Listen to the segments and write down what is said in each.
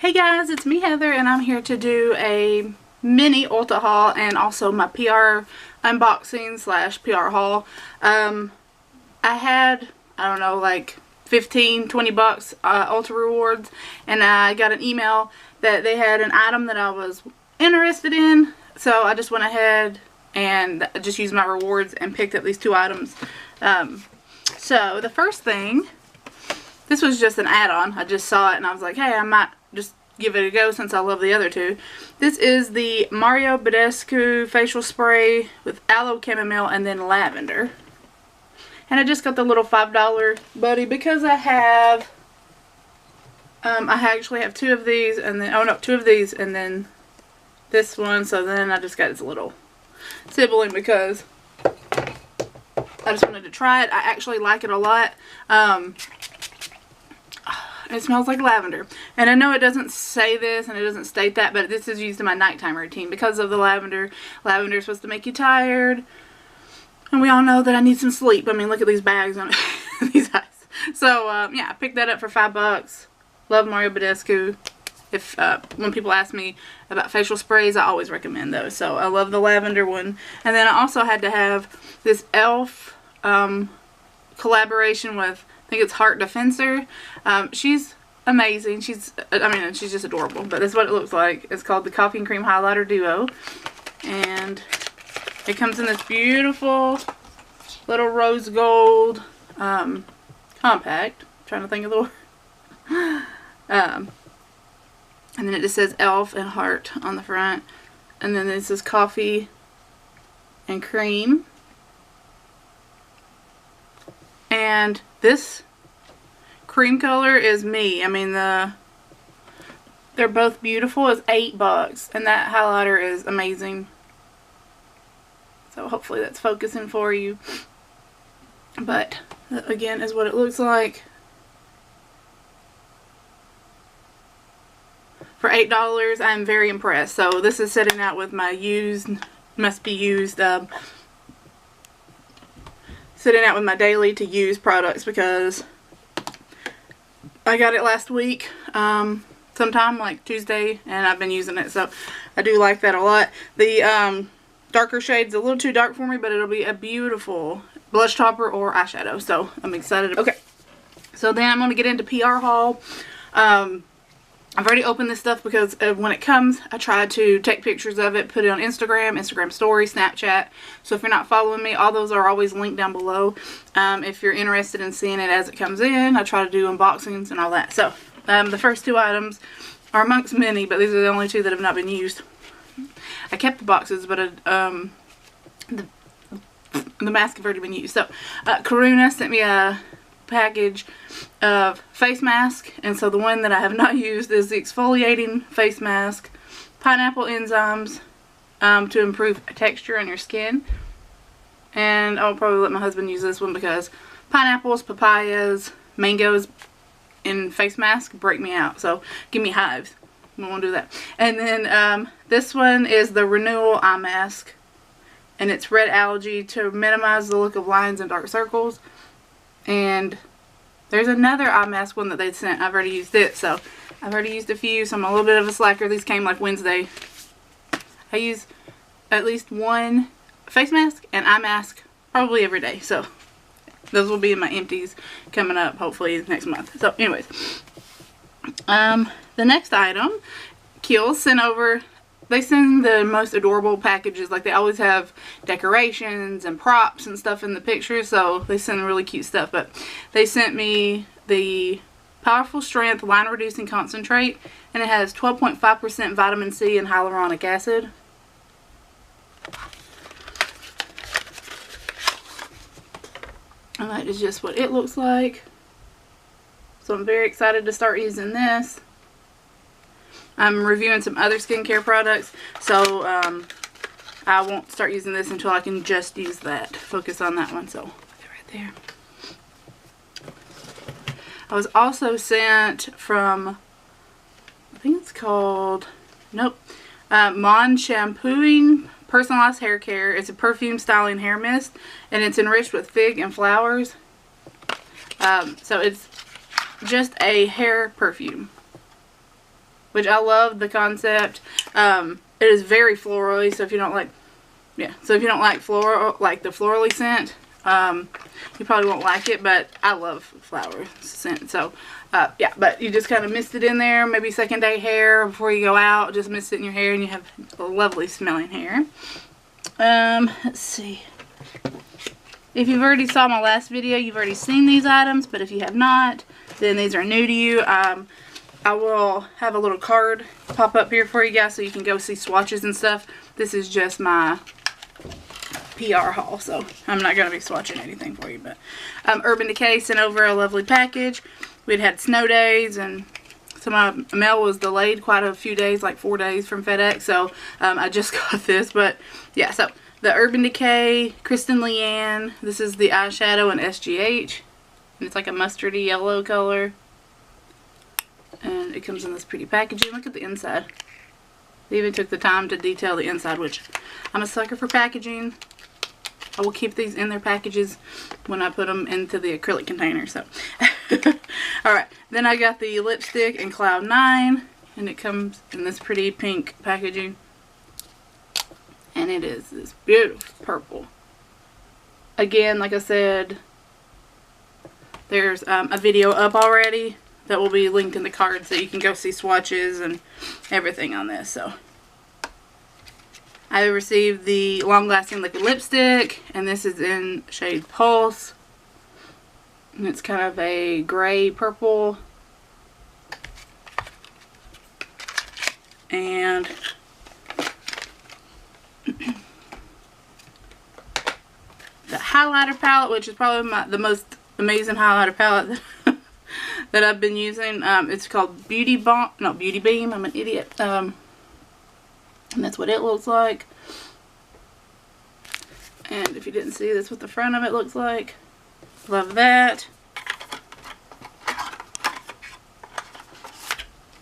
Hey guys, it's me Heather and I'm here to do a mini Ulta haul and also my PR unboxing slash PR haul. I had, I don't know, like 15-20 bucks Ulta rewards, and I got an email that they had an item that I was interested in, so I just went ahead and just used my rewards and picked up these two items. So the first thing, this was just an add-on. I just saw it and I was like, hey, I might just give it a go since I love the other two. This is the Badescu facial spray with aloe, chamomile, and then lavender. And I just got the little $5 buddy because I have, I actually have two of these and then, oh no, two of these and then this one. So then I just got this little sibling because I just wanted to try it. I actually like it a lot. It smells like lavender. And I know it doesn't say this and it doesn't state that, but this is used in my nighttime routine because of the lavender. Lavender is supposed to make you tired. And we all know that I need some sleep. I mean, look at these bags on these eyes. So, yeah, I picked that up for $5. Love Badescu. If when people ask me about facial sprays, I always recommend those. So, I love the lavender one. And then I also had to have this e.l.f. Collaboration with, I think it's Heart Defensor. She's amazing. She's just adorable. But this is what it looks like. It's called the Coffee and Cream Highlighter Duo. And it comes in this beautiful little rose gold compact. I'm trying to think of the word. And then it just says e.l.f. and Heart on the front. And then this is Coffee and Cream. And this cream color is me. I mean, they're both beautiful. It's $8 and that highlighter is amazing. So hopefully that's focusing for you. But that again is what it looks like. For $8, I'm very impressed. So this is sitting out with my used, must be used, sitting out with my daily to use products because I got it last week, sometime like Tuesday, and I've been using it, so I do like that a lot. The darker shade's a little too dark for me, but it'll be a beautiful blush topper or eyeshadow, so I'm excited. Okay, so then I'm going to get into PR haul. I've already opened this stuff because when it comes, I try to take pictures of it, put it on Instagram, Instagram Story, Snapchat. So if you're not following me, all those are always linked down below. If you're interested in seeing it as it comes in, I try to do unboxings and all that. So the first two items are amongst many, but these are the only two that have not been used. I kept the boxes, but the mask have already been used. So Karuna sent me a package of face mask, and so the one that I have not used is the exfoliating face mask, pineapple enzymes to improve texture on your skin. And I'll probably let my husband use this one because pineapples, papayas, mangoes in face mask break me out, so give me hives. We won't do that. And then this one is the Renewal Eye Mask, and it's red algae to minimize the look of lines and dark circles. And there's another eye mask one that they sent. I've already used it, so I've already used a few, so I'm a little bit of a slacker. These came like Wednesday. I use at least one face mask and eye mask probably every day, so those will be in my empties coming up hopefully next month. So anyways, the next item, Kiehl's sent over. They send the most adorable packages. Like, they always have decorations and props and stuff in the pictures, so they send really cute stuff. But they sent me the Powerful Strength Line Reducing Concentrate, and it has 12.5% vitamin C and hyaluronic acid. And that is just what it looks like. So I'm very excited to start using this. I'm reviewing some other skincare products, so I won't start using this until I can just use that. Focus on that one, so put it right there. I was also sent from, I think it's called, nope, Mon Shampooing Personalized Hair Care. It's a perfume styling hair mist, and it's enriched with fig and flowers. So it's just a hair perfume. which I love the concept. It is very florally, so if you don't like, so if you don't like floral, like the florally scent, you probably won't like it, but I love flower scent. So yeah, but you just kind of mist it in there, maybe second day hair before you go out, just mist it in your hair and you have lovely smelling hair. Let's see. If you've already saw my last video, you've already seen these items, but if you have not, then these are new to you. I will have a little card pop up here for you guys so you can go see swatches and stuff. This is just my PR haul, so I'm not going to be swatching anything for you, but Urban Decay sent over a lovely package. We'd had snow days, and so my mail was delayed quite a few days, like 4 days from FedEx, so I just got this. But yeah, so the Urban Decay Kristen Leanne, this is the eyeshadow in SGH, and it's like a mustardy yellow color, and it comes in this pretty packaging. Look at the inside. They even took the time to detail the inside, which I'm a sucker for packaging. I will keep these in their packages when I put them into the acrylic container. So, alright. Then I got the lipstick in Cloud 9. And it comes in this pretty pink packaging. And it is this beautiful purple. Again, like I said, there's a video up already that will be linked in the card so you can go see swatches and everything on this. So I received the Long Lasting Liquid Lipstick, and this is in shade Pulse, and it's kind of a gray purple, and the highlighter palette, which is probably the most amazing highlighter palette that I've been using. It's called Beauty Beam. I'm an idiot. And that's what it looks like. And if you didn't see, that's what the front of it looks like. Love that.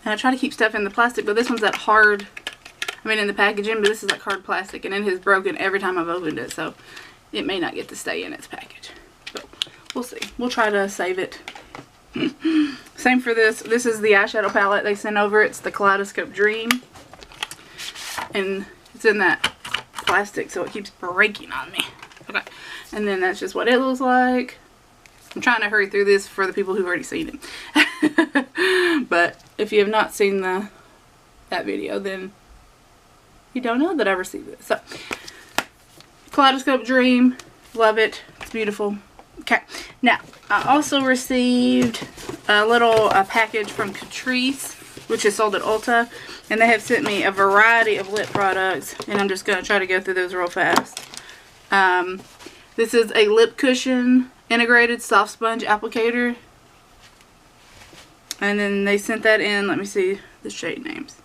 And I try to keep stuff in the plastic, but this one's that hard, in the packaging, but this is like hard plastic, and it has broken every time I've opened it, so it may not get to stay in its package. But we'll see. We'll try to save it. Same for this. This is the eyeshadow palette they sent over. It's the Kaleidoscope Dream. And it's in that plastic, so it keeps breaking on me. Okay. And then that's just what it looks like. I'm trying to hurry through this for the people who've already seen it. But if you have not seen that video, then you don't know that I received it. So, Kaleidoscope Dream. Love it. It's beautiful. Okay. Now, I also received a little package from Catrice, which is sold at Ulta, and they have sent me a variety of lip products, and I'm just going to try to go through those real fast. This is a lip cushion integrated soft sponge applicator, and then they sent that in, let me see the shade names,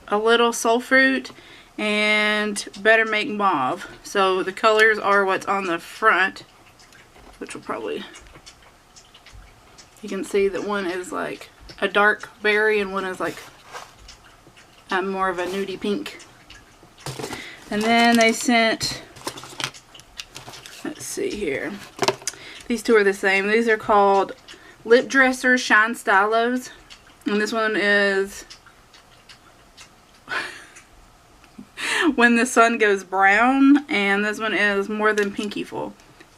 a little Soul Fruit and Better Make Mauve. So the colors are what's on the front, which will probably, you can see that one is like a dark berry and one is like more of a nudie pink. And then they sent, let's see here, these two are the same. These are called Lip Dresser Shine Stylos, and this one is When the Sun Goes Brown, and this one is More Than Pinkyful,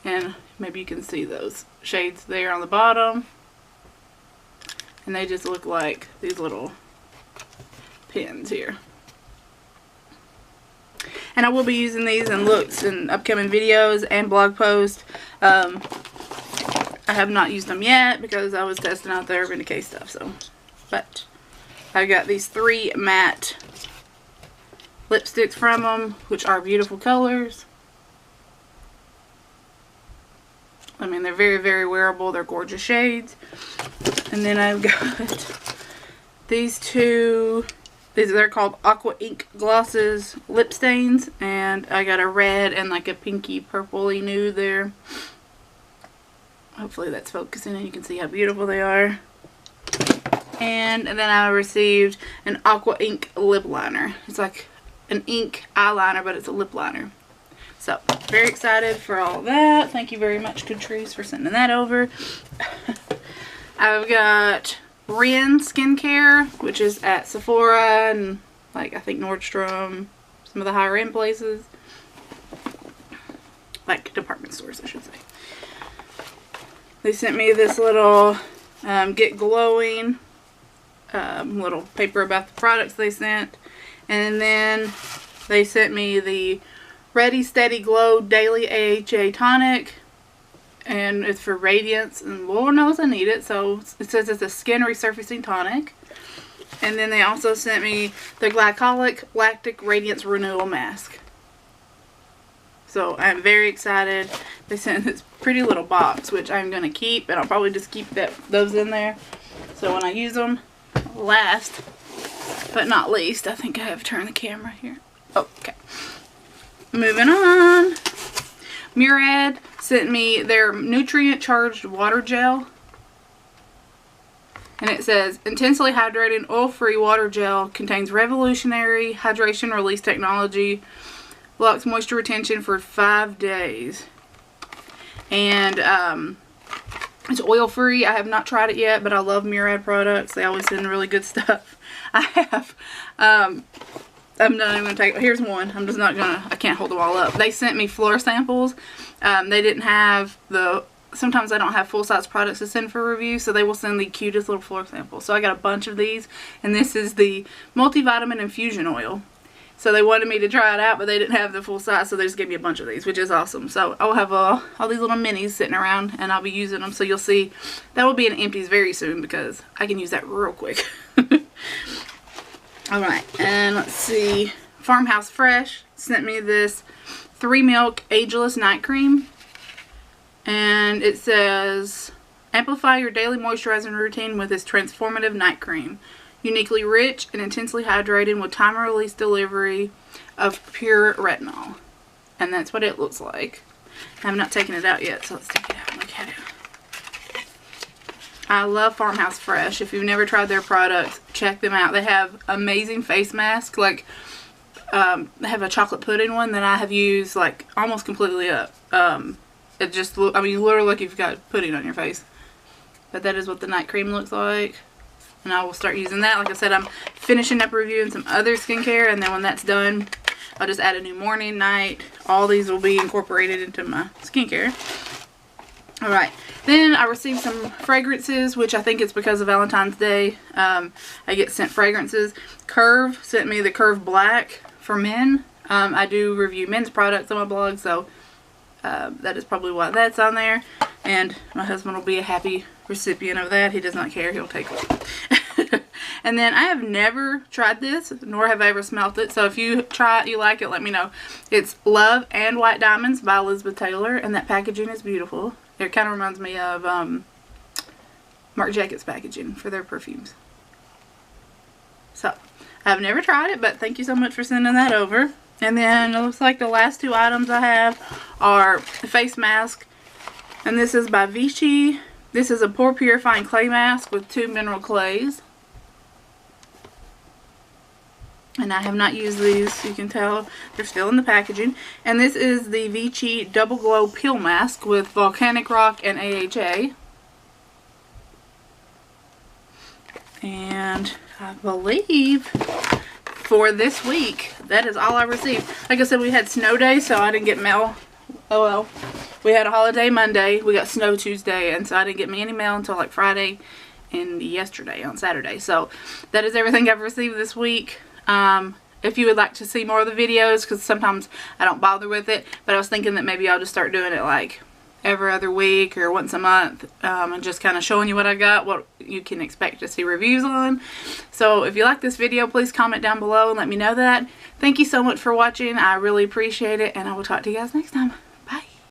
and maybe you can see those shades there on the bottom. And they just look like these little pins here. And I will be using these in looks in upcoming videos and blog posts. I have not used them yet because I was testing out the Urban Decay stuff. So, but I got these 3 matte lipsticks from them, which are beautiful colors. They're very, very wearable. They're gorgeous shades. And then I've got these two. They're called Aqua Ink Glosses Lip Stains. And I got a red and like a pinky purpley nude there. Hopefully that's focusing and you can see how beautiful they are. And then I received an Aqua Ink lip liner. It's like an ink eyeliner, but it's a lip liner. So, very excited for all that. Thank you very much, Catrice, for sending that over. I've got Ren skincare, which is at Sephora and like I think Nordstrom, some of the higher end places, like department stores I should say. They sent me this little Get Glowing little paper about the products they sent, and then they sent me the Ready Steady Glow Daily AHA Tonic, and it's for radiance, and Lord knows I need it, so it says it's a skin resurfacing tonic. And then they also sent me the Glycolic Lactic Radiance Renewal Mask. So I'm very excited. They sent this pretty little box, which I'm going to keep, and I'll probably just keep those in there. So when I use them, last but not least, I think I have turned the camera here. Oh, okay. Moving on. Murad sent me their nutrient charged water gel. And it says, intensely hydrating oil-free water gel contains revolutionary hydration release technology, locks moisture retention for 5 days. And it's oil-free. I have not tried it yet, but I love Murad products. They always send really good stuff. I have, I'm not even going to take, here's one. I'm just not going to, I can't hold them all up. They sent me floor samples. They didn't have sometimes I don't have full-size products to send for review, so they will send the cutest little floor samples. So I got a bunch of these, and this is the multivitamin infusion oil. So they wanted me to try it out, but they didn't have the full size, so they just gave me a bunch of these, which is awesome. So I'll have all these little minis sitting around, and I'll be using them. So you'll see that will be in empties very soon, because I can use that real quick. Alright, and let's see. Farmhouse Fresh sent me this 3 Milk Ageless Night Cream. And it says, amplify your daily moisturizing routine with this transformative night cream. Uniquely rich and intensely hydrating with time release delivery of pure retinol. And that's what it looks like. I'm not taking it out yet, so let's take it out and look at it. I love Farmhouse Fresh. If you've never tried their products, check them out. They have amazing face masks. Like, they have a chocolate pudding one that I have used like almost completely up. It just look, I mean, you literally look, you've got pudding on your face. But that is what the night cream looks like. And I will start using that. Like I said, I'm finishing up reviewing some other skincare, and then when that's done, I'll just add a new morning, night. All these will be incorporated into my skincare. Alright, then I received some fragrances, which I think it's because of Valentine's Day. I get sent fragrances. Curve sent me the Curve Black for men. I do review men's products on my blog, so that is probably why that's on there. And my husband will be a happy recipient of that. He does not care. He'll take it. And then I have never tried this, nor have I ever smelt it. So if you try it, you like it, let me know. It's Love and White Diamonds by Elizabeth Taylor. And that packaging is beautiful. It kind of reminds me of Marc Jacobs packaging for their perfumes. So, I've never tried it, but thank you so much for sending that over. And then it looks like the last 2 items I have are a face mask. And this is by Vichy. This is a pore purifying clay mask with 2 mineral clays. And I have not used these, you can tell they're still in the packaging. And this is the Vichy Double Glow Peel Mask with Volcanic Rock and AHA. And I believe for this week, that is all I received. Like I said, we had snow day, so I didn't get mail. Oh well. We had a holiday Monday, we got snow Tuesday, and so I didn't get me any mail until like Friday and yesterday on Saturday. So that is everything I've received this week. If you would like to see more of the videos, because sometimes I don't bother with it, but I was thinking that maybe I'll just start doing it like every other week or once a month, and just kind of showing you what I got, what you can expect to see reviews on. So if you like this video, please comment down below and let me know that. Thank you so much for watching. I really appreciate it, and I will talk to you guys next time.